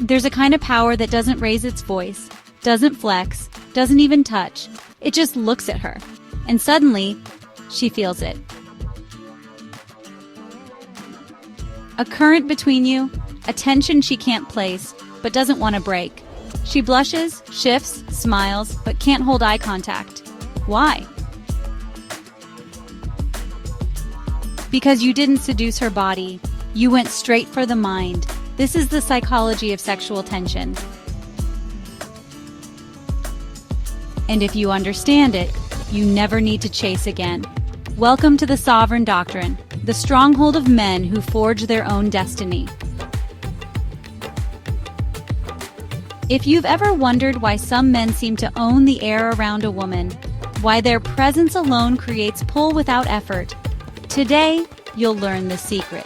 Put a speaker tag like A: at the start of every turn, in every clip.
A: There's a kind of power that doesn't raise its voice, doesn't flex, doesn't even touch. It just looks at her. And suddenly, she feels it. A current between you, a tension she can't place, but doesn't want to break. She blushes, shifts, smiles, but can't hold eye contact. Why? Because you didn't seduce her body. You went straight for the mind. This is the psychology of sexual tension. And if you understand it, you never need to chase again. Welcome to the Sovereign Doctrine, the stronghold of men who forge their own destiny. If you've ever wondered why some men seem to own the air around a woman, why their presence alone creates pull without effort, today you'll learn the secret.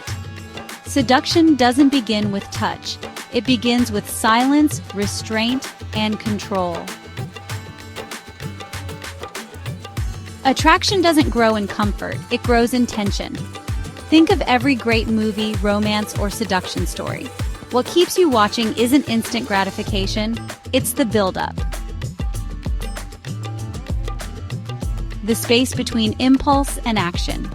A: Seduction doesn't begin with touch. It begins with silence, restraint, and control. Attraction doesn't grow in comfort, it grows in tension. Think of every great movie, romance, or seduction story. What keeps you watching isn't instant gratification, it's the build-up. The space between impulse and action.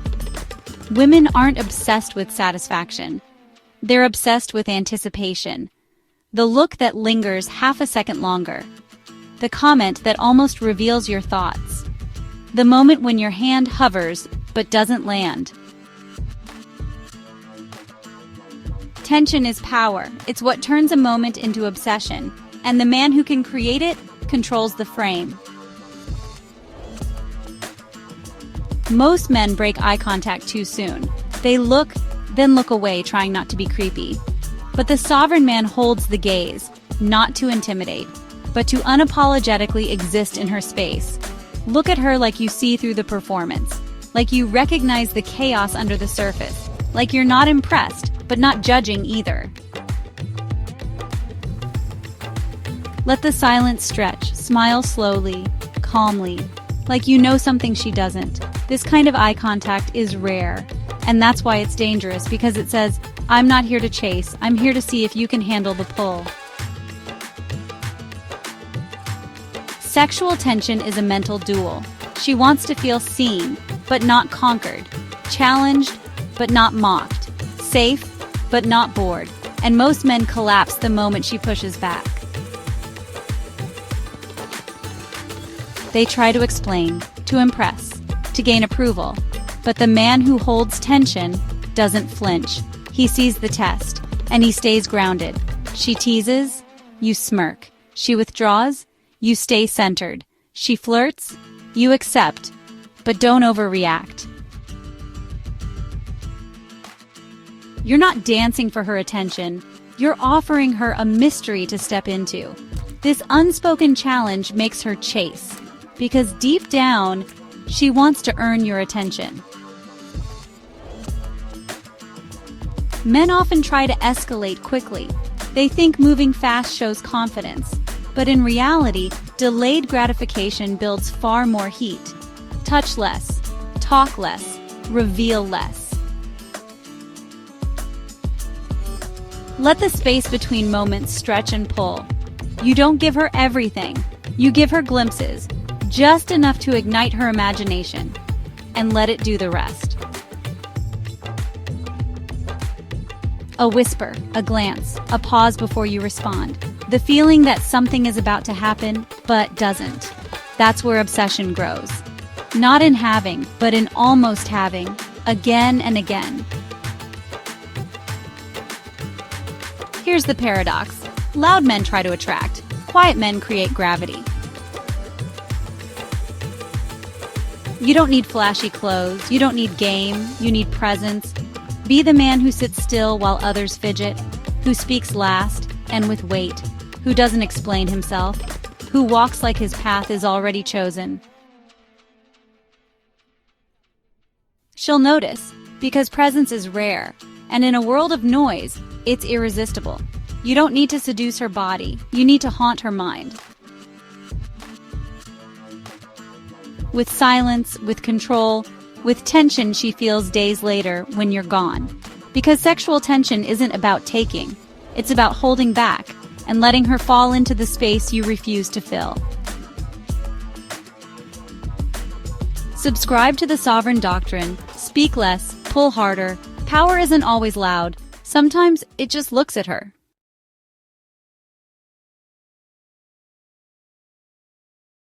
A: Women aren't obsessed with satisfaction. They're obsessed with anticipation. The look that lingers half a second longer. The comment that almost reveals your thoughts. The moment when your hand hovers but doesn't land. Tension is power. It's what turns a moment into obsession, and the man who can create it controls the frame. Most men break eye contact too soon. They look, then look away, trying not to be creepy. But the sovereign man holds the gaze, not to intimidate, but to unapologetically exist in her space. Look at her like you see through the performance, like you recognize the chaos under the surface, like you're not impressed, but not judging either. Let the silence stretch, smile slowly, calmly, like you know something she doesn't. This kind of eye contact is rare, and that's why it's dangerous, because it says, I'm not here to chase, I'm here to see if you can handle the pull. Sexual tension is a mental duel. She wants to feel seen, but not conquered, challenged, but not mocked, safe, but not bored, and most men collapse the moment she pushes back. They try to explain, to impress, to gain approval, but the man who holds tension doesn't flinch. He sees the test, and he stays grounded. She teases, you smirk. She withdraws, you stay centered. She flirts, you accept, but don't overreact. You're not dancing for her attention, you're offering her a mystery to step into. This unspoken challenge makes her chase, because deep down, she wants to earn your attention. Men often try to escalate quickly. They think moving fast shows confidence, but in reality, delayed gratification builds far more heat. Touch less, talk less, reveal less. Let the space between moments stretch and pull. You don't give her everything. You give her glimpses, just enough to ignite her imagination, and let it do the rest. A whisper, a glance, a pause before you respond. The feeling that something is about to happen, but doesn't. That's where obsession grows. Not in having, but in almost having, again and again. Here's the paradox. Loud men try to attract. Quiet men create gravity. You don't need flashy clothes. You don't need game. You need presence. Be the man who sits still while others fidget, who speaks last and with weight, who doesn't explain himself, who walks like his path is already chosen. She'll notice, because presence is rare, and in a world of noise, it's irresistible. You don't need to seduce her body, you need to haunt her mind. With silence, with control, with tension she feels days later when you're gone. Because sexual tension isn't about taking, it's about holding back, and letting her fall into the space you refuse to fill. Subscribe to the Sovereign Doctrine. Speak less, pull harder. Power isn't always loud. Sometimes it just looks at her.